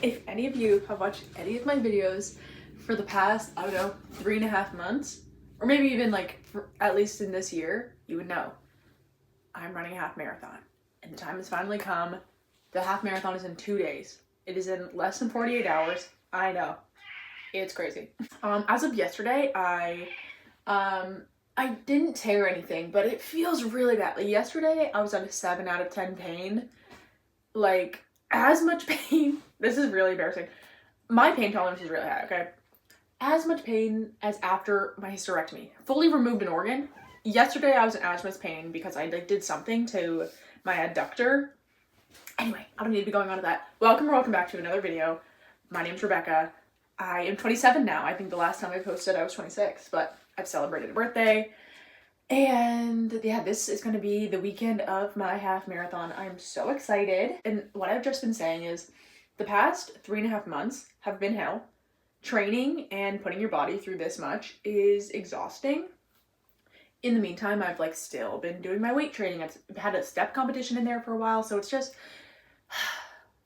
If any of you have watched any of my videos for the past, I don't know, 3.5 months, or maybe even like at least in this year, you would know I'm running a half marathon and the time has finally come. The half marathon is in 2 days. It is in less than 48 hours. I know. It's crazy. As of yesterday, I didn't tear anything, but it feels really bad. Like yesterday, I was at a 7 out of 10 pain. Like, as much pain, this is really embarrassing. My pain tolerance is really high, okay? As much pain as after my hysterectomy. Fully removed an organ. Yesterday, I was in as much pain because I did something to my adductor. Anyway, I don't need to be going on to that. Welcome back to another video. My name's Rebecca. I am 27 now. I think the last time I posted I was 26, but I've celebrated a birthday. And yeah, this is going to be the weekend of my half marathon. I'm so excited. And what I've just been saying is the past 3.5 months have been hell. Training and putting your body through this much is exhausting. In the meantime, I've still been doing my weight training. I've had a step competition in there for a while. So it's just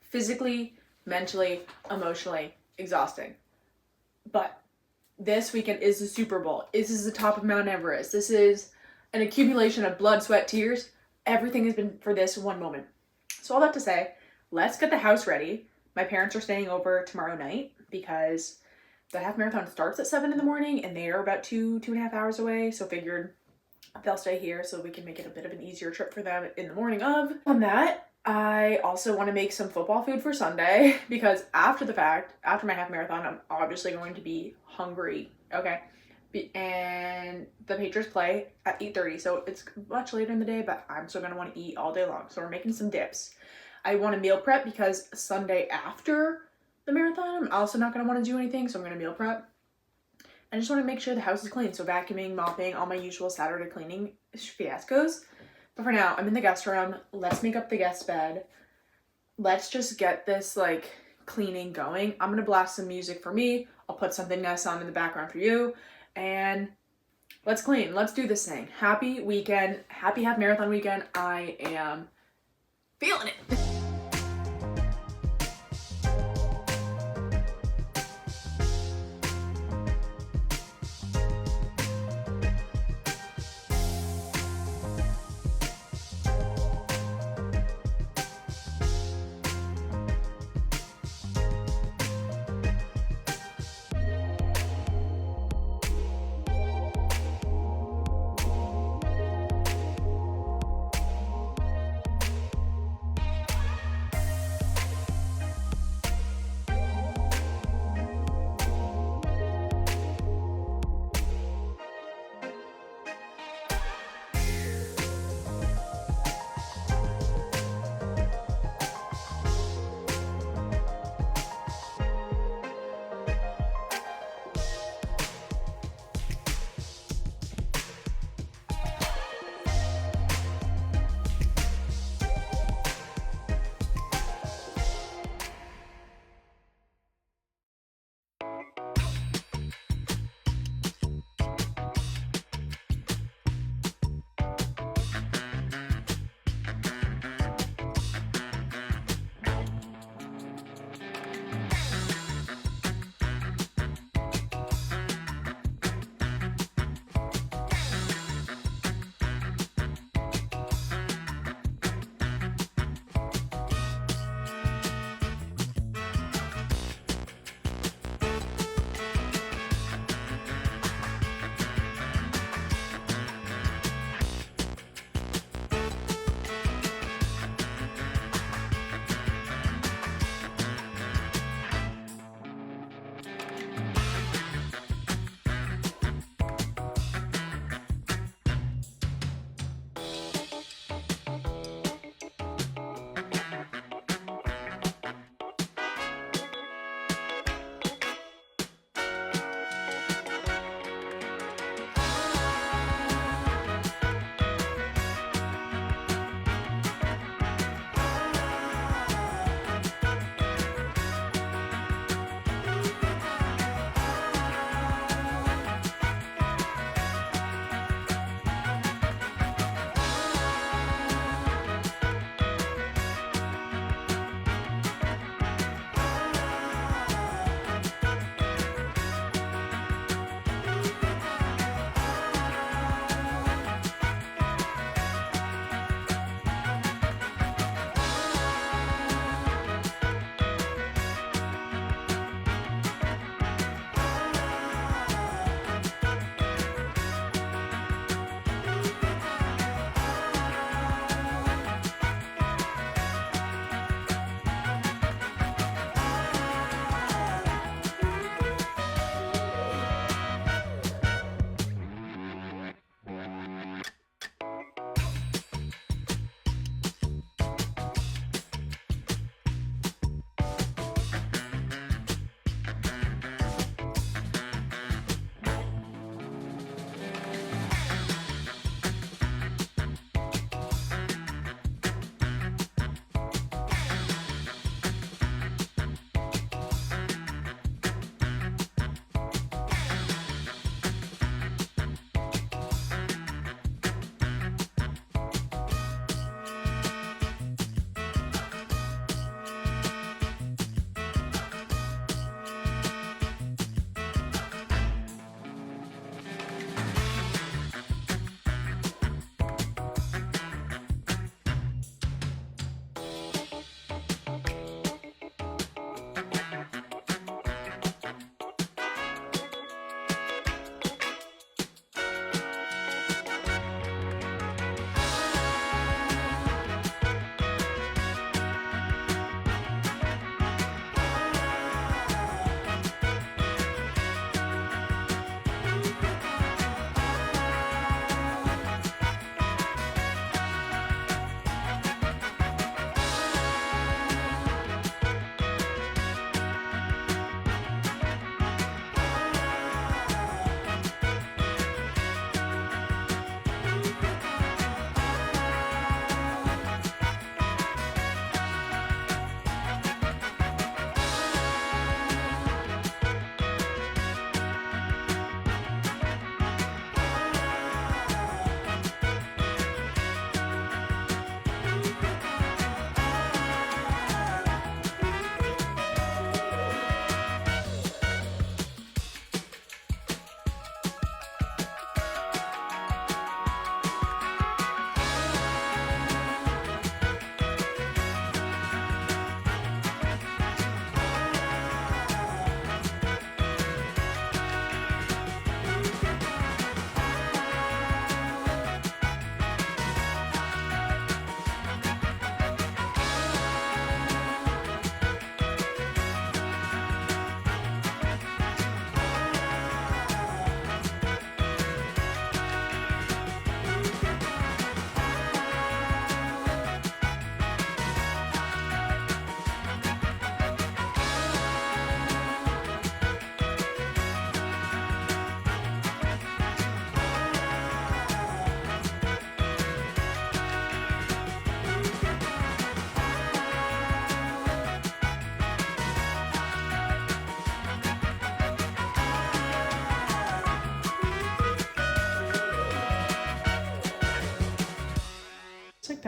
physically, mentally, emotionally exhausting. But this weekend is the Super Bowl. This is the top of Mount Everest. This is an accumulation of blood, sweat, tears. Everything has been for this one moment. So all that to say, let's get the house ready. My parents are staying over tomorrow night because the half marathon starts at 7 in the morning and they are about 2.5 hours away. So figured they'll stay here so we can make it a bit of an easier trip for them in the morning of. On that, I also want to make some football food for Sunday because after my half marathon, I'm obviously going to be hungry, okay? And the Patriots play at 8:30, so it's much later in the day, but I'm still going to want to eat all day long. So we're making some dips. I want to meal prep because Sunday after the marathon, I'm also not going to want to do anything, so I'm going to meal prep. I just want to make sure the house is clean, so vacuuming, mopping, all my usual Saturday cleaning fiascos. But for now, I'm in the guest room. Let's make up the guest bed. Let's just get this cleaning going. I'm gonna blast some music for me. I'll put something nice on in the background for you. And let's clean. Let's do this thing. Happy weekend. Happy half marathon weekend. I am feeling it.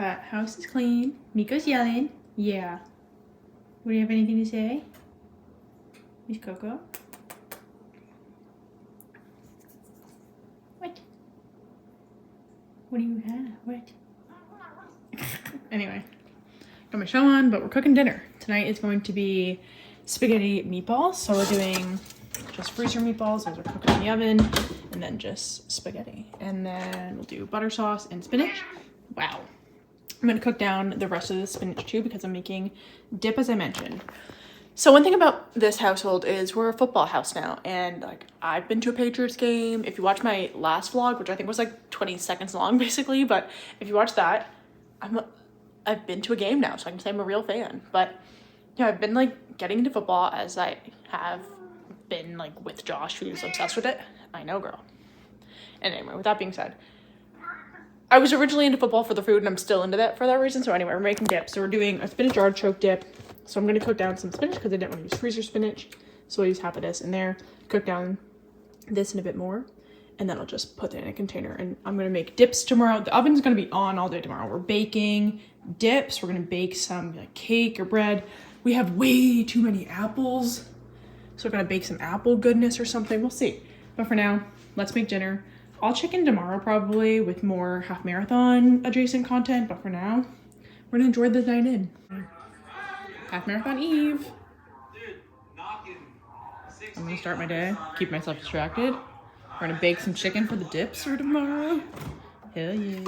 got house is clean. Miko's yelling. Yeah. Would you have anything to say? Miss Coco? What? What do you have? What? Anyway, got my show on, but we're cooking dinner. Tonight is going to be spaghetti meatballs. So we're doing just freezer meatballs. Those are cooked in the oven, and then just spaghetti. And then we'll do butter sauce and spinach. Wow. I'm gonna cook down the rest of the spinach too because I'm making dip, as I mentioned. So one thing about this household is we're a football house now, and like I've been to a Patriots game. If you watch my last vlog, which I think was like 20 seconds long basically, but if you watch that, I've been to a game now, so I can say I'm a real fan. But yeah, I've been like getting into football as I have been like with Josh, who's obsessed with it. I know, girl. And anyway, with that being said, I was originally into football for the food, and I'm still into that for that reason. So anyway, we're making dip. So we're doing a spinach artichoke dip. So I'm going to cook down some spinach because I didn't want to use freezer spinach. So I'll use half of this in there, cook down this and a bit more, and then I'll just put it in a container. And I'm going to make dips tomorrow. The oven's going to be on all day tomorrow. We're baking dips. We're going to bake some like cake or bread. We have way too many apples. So we're going to bake some apple goodness or something. We'll see. But for now, let's make dinner. I'll check in tomorrow probably with more half marathon adjacent content. But for now, we're going to enjoy the night in. Half marathon eve. I'm gonna start my day, keep myself distracted. We're gonna bake some chicken for the dips for tomorrow. Hell yeah.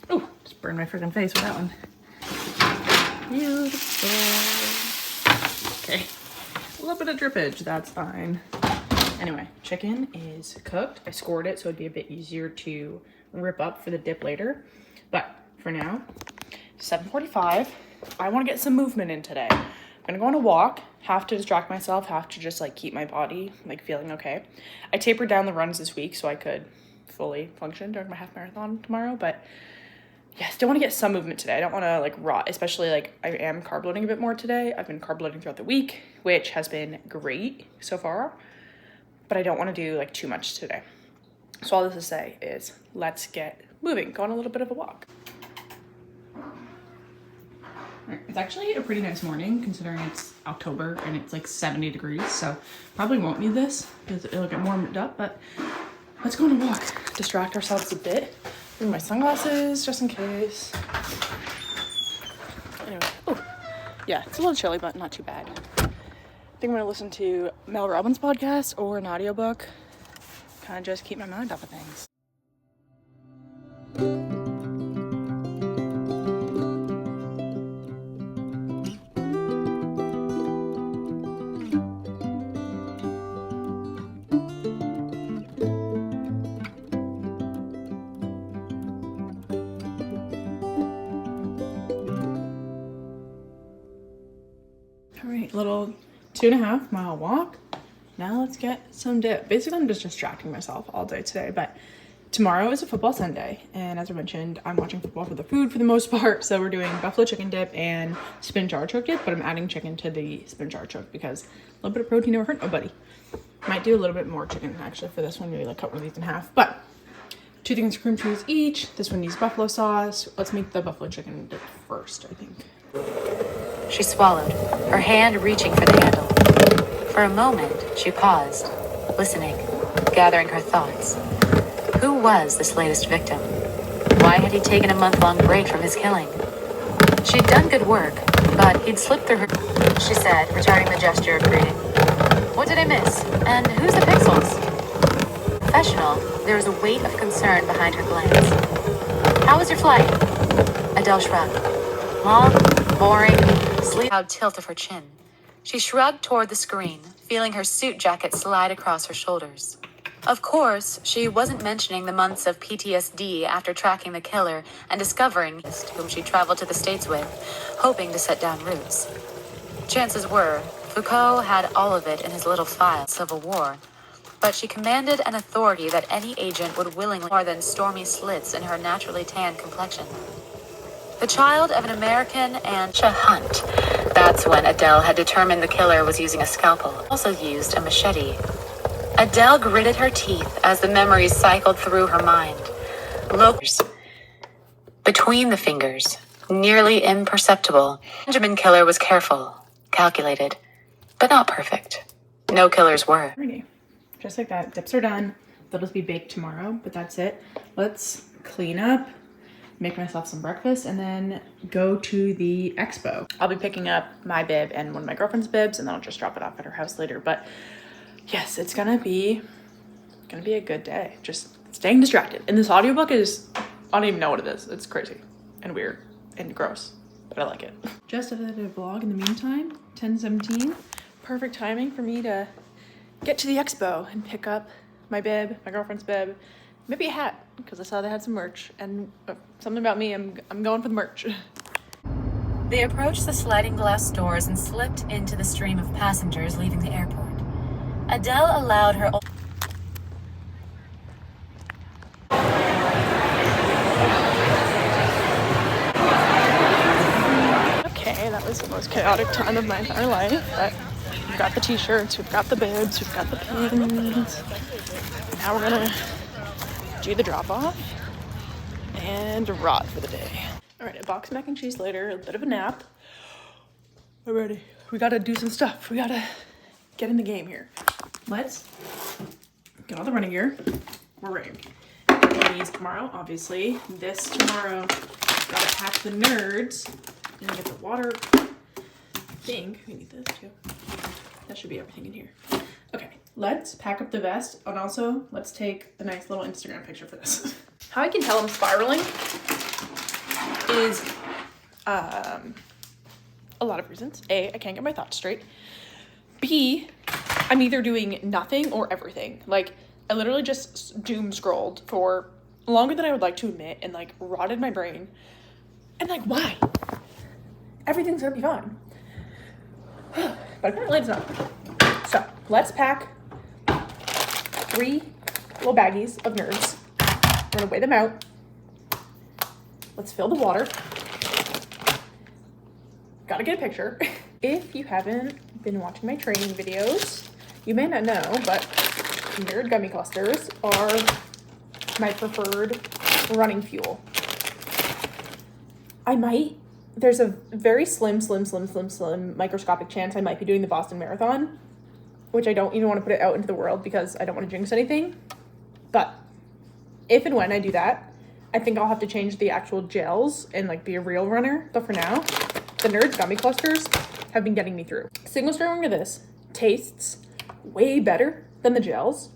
Nope. Burn my freaking face with that one. Beautiful. Okay. A little bit of drippage, that's fine. Anyway, chicken is cooked. I scored it so it'd be a bit easier to rip up for the dip later. But for now, 7:45. I want to get some movement in today. I'm gonna go on a walk, have to distract myself, have to just like keep my body like feeling okay. I tapered down the runs this week so I could fully function during my half marathon tomorrow, but yes, don't want to get some movement today. I don't want to like rot, especially like I am carb loading a bit more today. I've been carb loading throughout the week, which has been great so far, but I don't want to do like too much today. So all this to say is let's get moving, go on a little bit of a walk. It's actually a pretty nice morning considering it's October and it's like 70 degrees. So probably won't need this because it'll get warmed up, but let's go on a walk, distract ourselves a bit. Bring my sunglasses just in case. Anyway, oh, yeah, it's a little chilly, but not too bad. I think I'm gonna listen to Mel Robbins' podcast or an audiobook. Kind of just keep my mind off of things. Little 2.5 mile walk. Now let's get some dip. Basically, I'm just distracting myself all day today, but tomorrow is a football Sunday, and as I mentioned, I'm watching football for the food for the most part. So we're doing buffalo chicken dip and spinach artichoke dip, but I'm adding chicken to the spinach artichoke because a little bit of protein never hurt nobody. Might do a little bit more chicken actually for this one, maybe like cut one of these in half, but 2 things of cream cheese each. This one needs buffalo sauce. Let's make the buffalo chicken dip first, I think. She swallowed, her hand reaching for the handle. For a moment, she paused, listening, gathering her thoughts. Who was this latest victim? Why had he taken a month-long break from his killing? She'd done good work, but he'd slipped through her... She said, returning the gesture of greeting. What did I miss? And who's the pixels? Professional, there was a weight of concern behind her glance. How was your flight? Adele shrugged. Long, boring, sleep. Proud tilt of her chin. She shrugged toward the screen, feeling her suit jacket slide across her shoulders. Of course, she wasn't mentioning the months of PTSD after tracking the killer and discovering whom she traveled to the States with, hoping to set down roots. Chances were, Foucault had all of it in his little file, Civil War, but she commanded an authority that any agent would willingly more than stormy slits in her naturally tanned complexion. The child of an American and a hunt. That's when Adele had determined the killer was using a scalpel, also used a machete. Adele gritted her teeth as the memories cycled through her mind. Between the fingers, nearly imperceptible, Benjamin Killer was careful, calculated, but not perfect. No killers were. Alrighty, just like that. Dips are done. They'll just be baked tomorrow, but that's it. Let's clean up, make myself some breakfast, and then go to the expo. I'll be picking up my bib and one of my girlfriend's bibs, and then I'll just drop it off at her house later. But yes, it's gonna be a good day. Just staying distracted. And this audiobook is, I don't even know what it is. It's crazy and weird and gross, but I like it. Just edited a vlog in the meantime, 10:17. Perfect timing for me to get to the expo and pick up my bib, my girlfriend's bib, maybe a hat, because I saw they had some merch, and something about me, I'm going for the merch. They approached the sliding glass doors and slipped into the stream of passengers leaving the airport. Adele allowed her Okay, that was the most chaotic time of my entire life, but we've got the t-shirts, we've got the bibs, we've got the pins. Now we're gonna do the drop-off and rot for the day. All right, a box of mac and cheese later, a bit of a nap. We're ready. We gotta do some stuff. We gotta get in the game here. Let's get all the running gear. We're ready. These tomorrow, obviously. This tomorrow. Gotta pack the nerds. And get the water. I think we need this too. That should be everything in here. Okay, let's pack up the vest, and also let's take a nice little Instagram picture for this. How I can tell I'm spiraling is a lot of reasons. A, I can't get my thoughts straight. B, I'm either doing nothing or everything. Like, I literally just doom scrolled for longer than I would like to admit and like rotted my brain. And like, why? Everything's gonna be fine. But apparently it's not. So let's pack 3 little baggies of nerds. We're gonna weigh them out. Let's fill the water. Gotta get a picture. If you haven't been watching my training videos, you may not know, but nerd gummy clusters are my preferred running fuel. There's a very slim, microscopic chance I might be doing the Boston Marathon, which I don't even want to put it out into the world because I don't want to jinx anything. But if and when I do that, I think I'll have to change the actual gels and like be a real runner. But for now, the Nerds gummy clusters have been getting me through. Single strand of this tastes way better than the gels,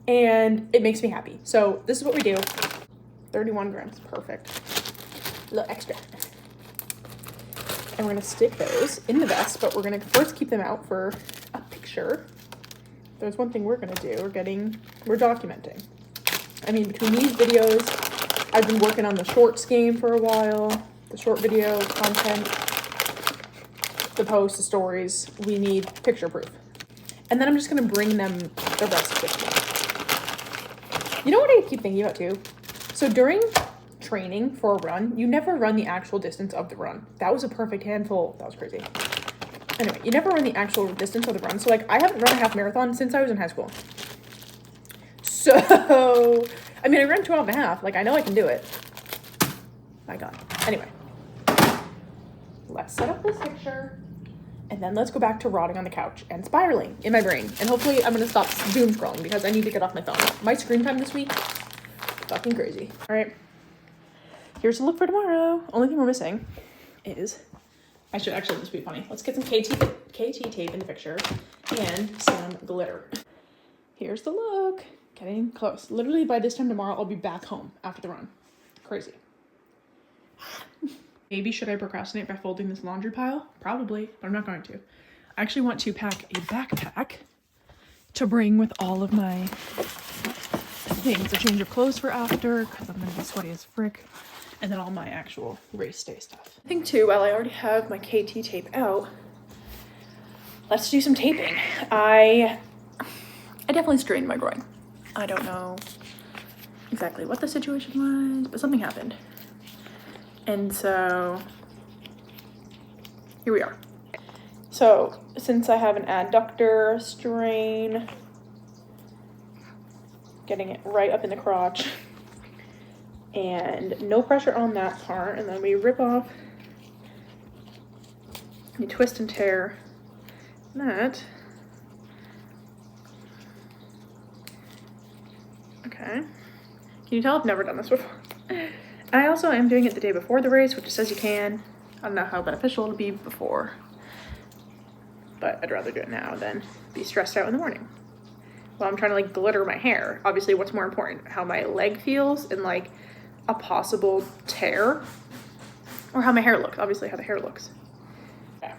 and it makes me happy. So this is what we do. 31 grams, perfect. A little extra. And we're gonna stick those in the vest, but we're gonna first keep them out for a picture. There's one thing we're gonna do. We're documenting. I mean, between these videos, I've been working on the shorts game for a while, the short video content, the posts, the stories. We need picture proof. And then I'm just gonna bring them the rest with me. You know what I keep thinking about too? So during training for a run, you never run the actual distance of the run. That was a perfect handful. That was crazy. Anyway, you never run the actual distance of the run. So like, I haven't run a half marathon since I was in high school. So, I mean, I ran 12 and a half. Like, I know I can do it. My God. Anyway, let's set up this picture, and then let's go back to rotting on the couch and spiraling in my brain. And hopefully I'm gonna stop doom scrolling because I need to get off my phone. My screen time this week, fucking crazy. All right. Here's the look for tomorrow. Only thing we're missing is, this would be funny. Let's get some KT tape in the picture and some glitter. Here's the look. Getting close. Literally by this time tomorrow, I'll be back home after the run. Crazy. Maybe should I procrastinate by folding this laundry pile? Probably, but I'm not going to. I actually want to pack a backpack to bring with all of my things. A change of clothes for after, because I'm gonna be sweaty as frick. And then all my actual race day stuff. I think too, while I already have my KT tape out, let's do some taping. I definitely strained my groin. I don't know exactly what the situation was, but something happened. And so here we are. So since I have an adductor strain, getting it right up in the crotch, and no pressure on that part, and then we rip off, you twist and tear that. Okay. Can you tell I've never done this before? I also am doing it the day before the race, which it says you can. I don't know how beneficial it'll be before, but I'd rather do it now than be stressed out in the morning. While I'm trying to like glitter my hair. Obviously, what's more important, how my leg feels and like a possible tear, or how my hair looks. Obviously, how the hair looks. Okay.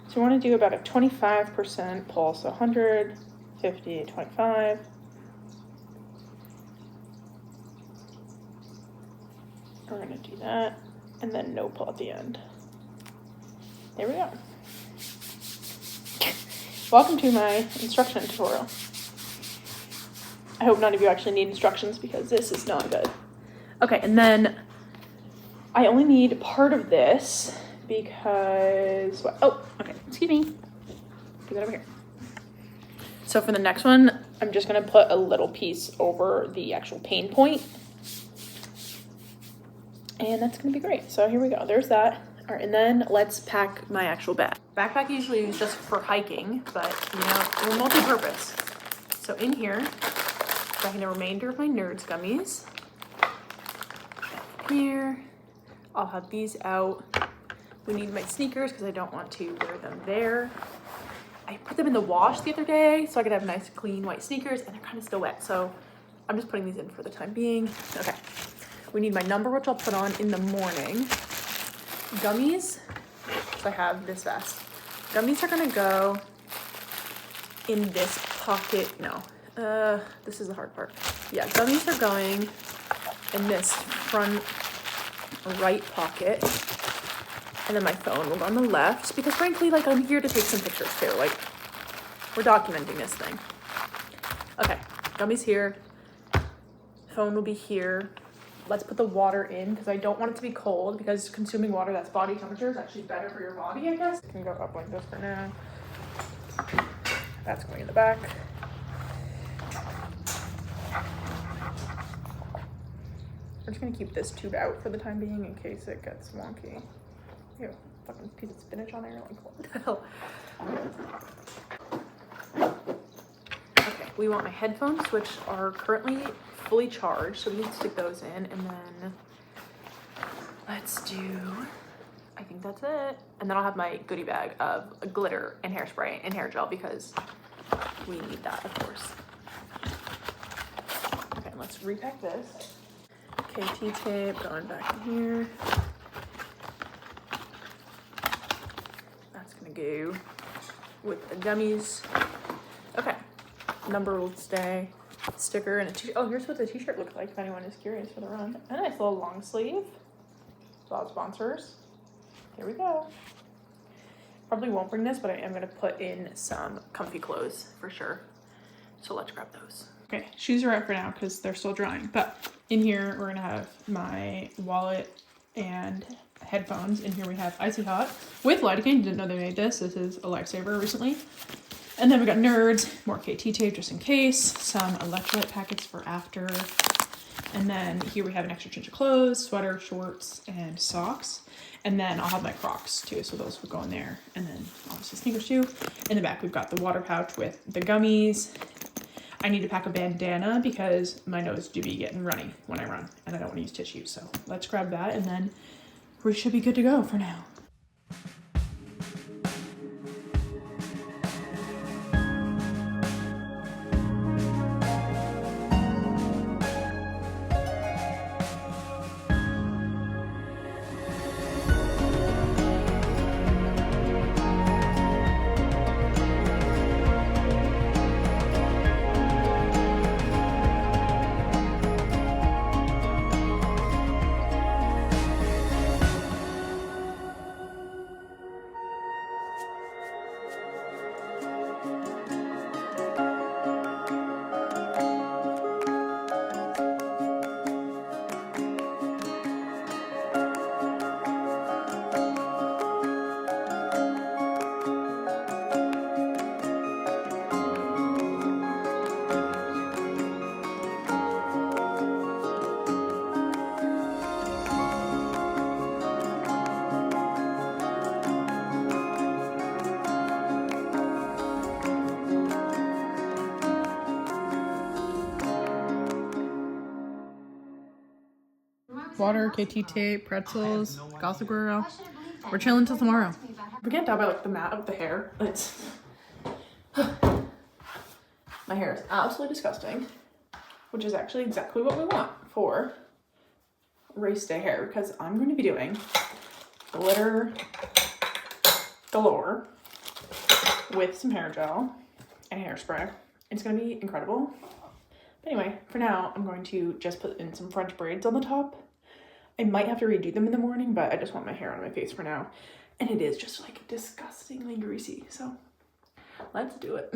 So we want to do about a 25% pulse, 100, 50, 25. We're gonna do that, and then no pull at the end. There we go. Welcome to my instruction tutorial. I hope none of you actually need instructions because this is not good. Okay, and then I only need part of this because, what? Oh, okay, excuse me. Put that over here. So for the next one, I'm just gonna put a little piece over the actual pain point. And that's gonna be great. So here we go, there's that. All right, and then let's pack my actual bag. Backpack usually is just for hiking, but you know, we're multi-purpose. So in here, packing the remainder of my Nerds gummies. Here, I'll have these out. We need my sneakers because I don't want to wear them there. I put them in the wash the other day so I could have nice clean white sneakers, and they're kind of still wet. So I'm just putting these in for the time being. Okay. We need my number, which I'll put on in the morning. Gummies, so I have this vest. Gummies are gonna go in this pocket. No, this is the hard part. Yeah, gummies are going in this front right pocket. And then my phone will go on the left because frankly, like I'm here to take some pictures too. Like we're documenting this thing. Okay, gummies here. Phone will be here. Let's put the water in because I don't want it to be cold because consuming water that's body temperature is actually better for your body, I guess. It can go up like this for now. That's going in the back. We're just gonna keep this tube out for the time being in case it gets wonky. Ew, fucking piece of spinach on there, like what the hell? Okay, we want my headphones, which are currently fully charged, so we need to stick those in, and then let's do, I think that's it. And then I'll have my goodie bag of glitter and hairspray and hair gel because we need that, of course. Okay, let's repack this. KT tape going back in here. That's gonna go with the gummies. Okay, number will stay. Sticker and a t-shirt. Oh, here's what the t-shirt looks like if anyone is curious for the run. A nice little long sleeve. Bob sponsors. Here we go. Probably won't bring this, but I am gonna put in some comfy clothes for sure. So let's grab those. Okay, shoes are out for now because they're still drying. But in here we're gonna have my wallet and headphones. In here we have Icy Hot with lidocaine. Didn't know they made this. This is a lifesaver recently. And then we got Nerds, more KT tape just in case, some electrolyte packets for after. And then here we have an extra change of clothes, sweater, shorts, and socks. And then I'll have my Crocs too, so those will go in there. And then obviously sneakers too. In the back, we've got the water pouch with the gummies. I need to pack a bandana because my nose do be getting runny when I run and I don't want to use tissue. So let's grab that and then we should be good to go for now. water, KT tape, pretzels, Gossip Girl. We're chilling till tomorrow. We can't tell by like the mat of the hair. It's my hair is absolutely disgusting, which is actually exactly what we want for race day hair, because I'm going to be doing glitter galore with some hair gel and hairspray. It's going to be incredible. But anyway, for now, I'm going to just put in some French braids on the top. I might have to redo them in the morning, but I just want my hair on my face for now. And it is just like disgustingly greasy. So let's do it.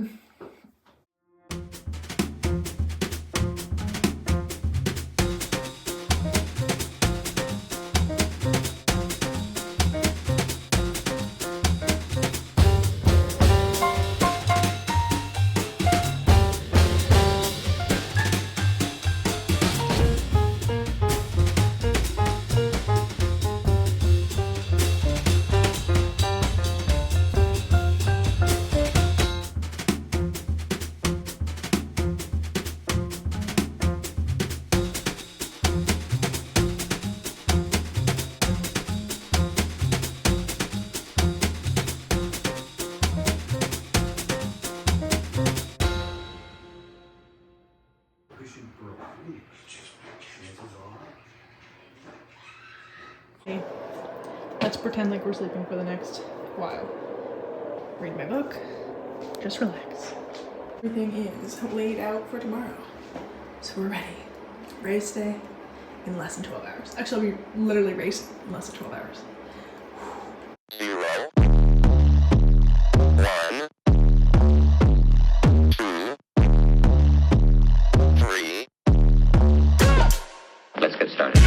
Let's pretend like we're sleeping for the next while. Read my book. Just relax. Everything is laid out for tomorrow. So we're ready. Race day in less than 12 hours. Actually, we literally race in less than 12 hours. 0, 1, 2, 3. Let's get started.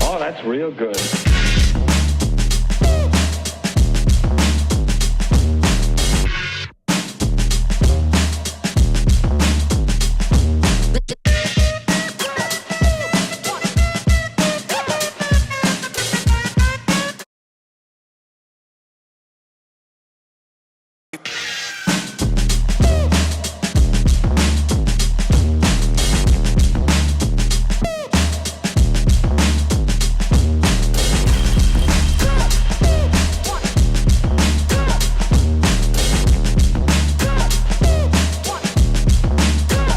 Oh, that's real good.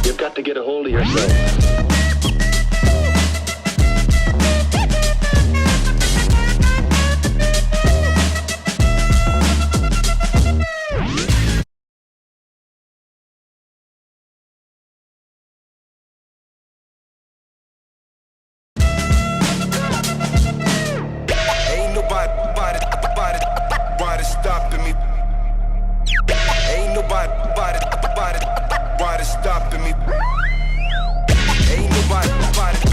You've got to get a hold of yourself. Ain't nobody stopping me. Ain't nobody stopping me. Ain't nobody stopping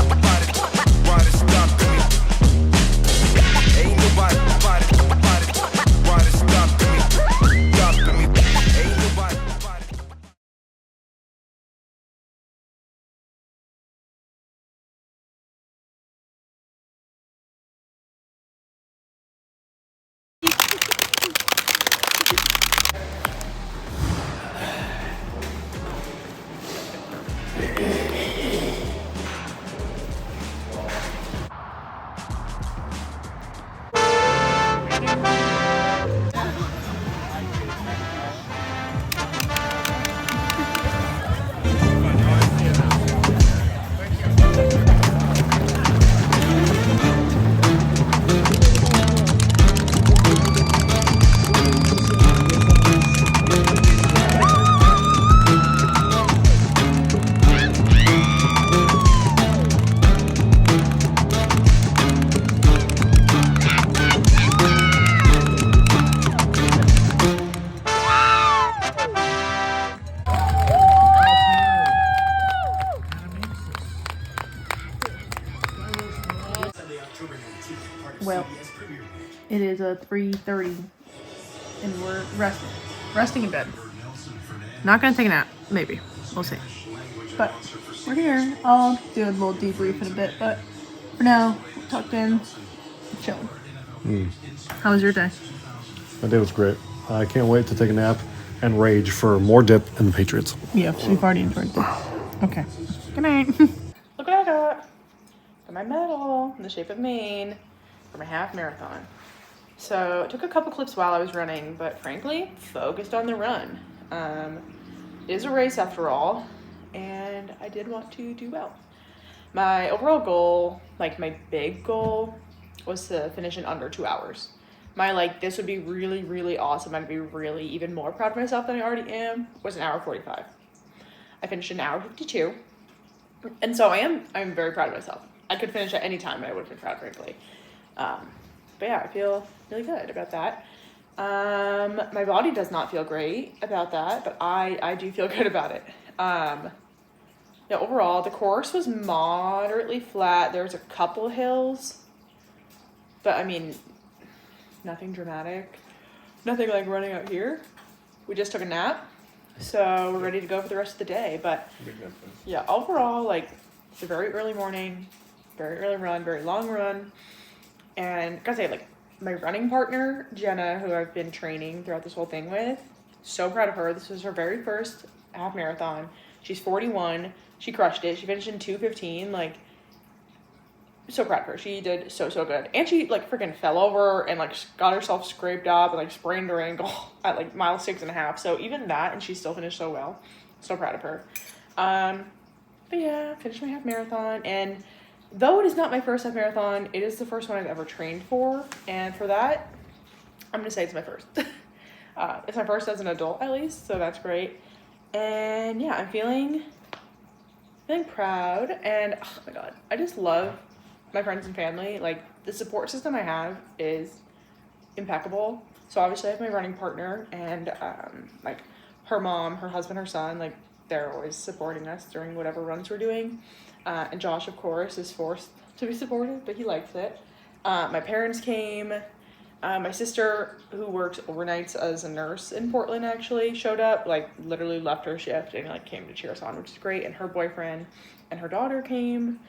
me. Ain't nobody stopping me. Ain't nobody. Well, it is 3:30 and we're resting in bed. Not gonna take a nap, maybe. We'll see. But we're here. I'll do a little debrief in a bit, but for now, we're tucked in, chilling. How was your day? My day was great. I can't wait to take a nap and rage for more dip and the Patriots. Yeah, we've already enjoyed this. Okay. Good night. Look what I got. Got my medal in the shape of Maine for my half marathon. So, I took a couple clips while I was running, but frankly, focused on the run. It is a race after all, and I did want to do well. My overall goal, like my big goal, was to finish in under 2 hours. My this would be really, really awesome. I'd be really even more proud of myself than I already am, was an hour 45. I finished an hour 52. And so I'm very proud of myself. I could finish at any time and I would have been proud, frankly. But yeah, I feel really good about that. My body does not feel great about that, but I do feel good about it. Yeah, overall, the course was moderately flat. There was a couple hills, but I mean, nothing dramatic. Nothing like running out here. We just took a nap, so we're ready to go for the rest of the day. But yeah, overall, it's a very early morning, very early run, very long run. And gotta say, my running partner, Jenna, who I've been training throughout this whole thing with, so proud of her. This was her very first half marathon. She's 41. She crushed it. She finished in 2:15. So proud of her. She did so good. And she freaking fell over and got herself scraped up and sprained her ankle at mile 6.5. So even that, and she still finished so well. So proud of her. But yeah, finished my half marathon, and though it is not my first half marathon, it is the first one I've ever trained for, and for that, I'm gonna say it's my first. It's my first as an adult, at least, so that's great. And yeah, I'm feeling proud, and oh my god, I just love my friends and family. The support system I have is impeccable. So obviously I have my running partner, and her mom, her husband, her son, they're always supporting us during whatever runs we're doing. And Josh, of course, is forced to be supportive, but he likes it. My parents came. My sister, who works overnights as a nurse in Portland, actually showed up, literally left her shift and came to cheer us on, which is great. And her boyfriend and her daughter came.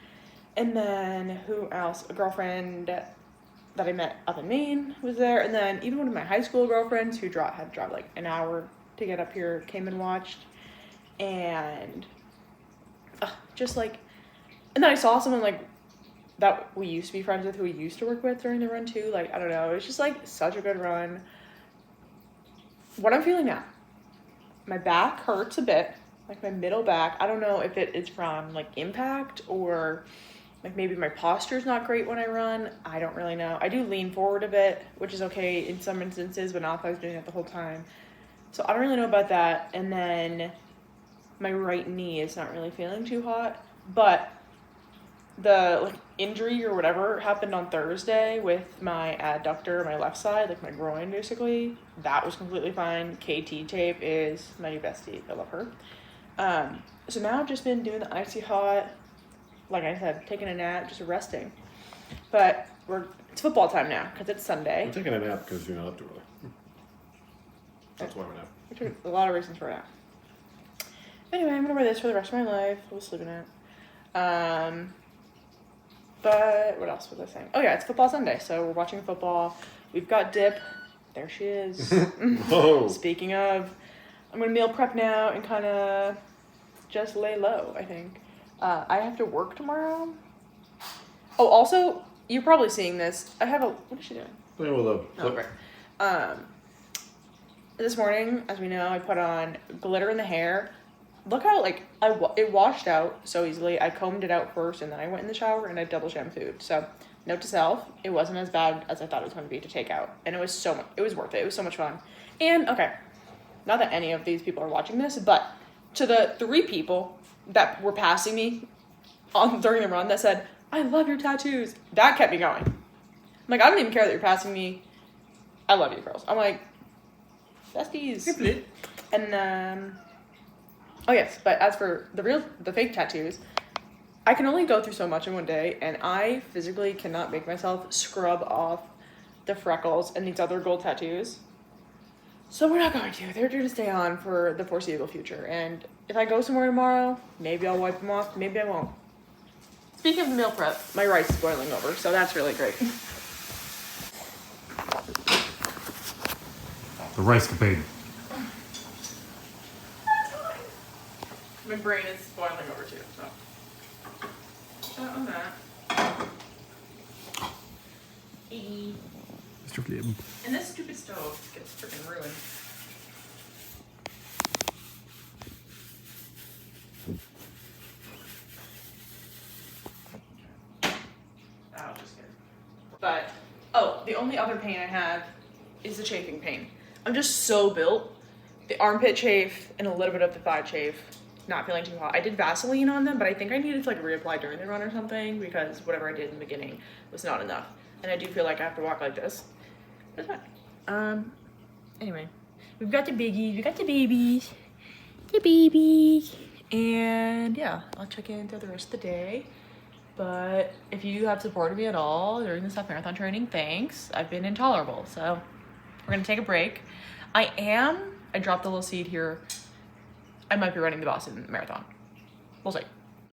And then who else? A girlfriend that I met up in Maine was there. And then even one of my high school girlfriends who had to drive an hour to get up here came and watched. And and then I saw someone that we used to be friends with, who we used to work with during the run too. I don't know, it was just such a good run. What I'm feeling now, my back hurts a bit, my middle back. I don't know if it is from impact or maybe my posture's not great when I run. I don't really know. I do lean forward a bit, which is okay in some instances, but not if I was doing it the whole time. So I don't really know about that. And then my right knee is not really feeling too hot, but the injury or whatever happened on Thursday with my adductor, my left side, my groin basically. That was completely fine. KT tape is my new bestie. I love her. So now I've just been doing the icy hot, like I said, taking a nap, just resting. But it's football time now because it's Sunday. I'm taking a nap because you're not up too early. That's why I'm a nap. There's a lot of reasons for that. Anyway, I'm gonna wear this for the rest of my life. I'll sleep in it. But what else was I saying? Oh yeah, it's football Sunday, so we're watching football. We've got dip. There she is. Whoa. Speaking of, I'm gonna meal prep now and kind of just lay low, I think. I have to work tomorrow. Oh, also, you're probably seeing this. What is she doing? Playing with a Oh, right. This morning, as we know, I put on glitter in the hair. Look how, it washed out so easily. I combed it out first, and then I went in the shower, and I double shampooed. So, note to self, it wasn't as bad as I thought it was going to be to take out. And it was worth it. It was so much fun. And, okay, not that any of these people are watching this, but to the 3 people that were passing me during the run that said, I love your tattoos, that kept me going. I'm I don't even care that you're passing me. I love you, girls. I'm besties. And, oh yes, but as for the fake tattoos, I can only go through so much in one day, and I physically cannot make myself scrub off the freckles and these other gold tattoos. So we're not going to. They're due to stay on for the foreseeable future. And if I go somewhere tomorrow, maybe I'll wipe them off, maybe I won't. Speaking of meal prep, my rice is boiling over, so that's really great. The rice capade. My brain is boiling over too, so. On that. Hey. Mr. Flip. And this stupid stove gets freaking ruined. Oh, just kidding. But, oh, the only other pain I have is the chafing pain. I'm just so built. The armpit chafe and a little bit of the thigh chafe. Not feeling too hot. I did Vaseline on them, but I think I needed to like reapply during the run or something because whatever I did in the beginning was not enough. And I do feel like I have to walk like this. But it's fine. Anyway, we've got the biggies, we got the babies. And yeah, I'll check in through the rest of the day. But if you have supported me at all during this half marathon training, thanks. I've been intolerable, so we're gonna take a break. I dropped a little seed here. I might be running the Boston Marathon. We'll see.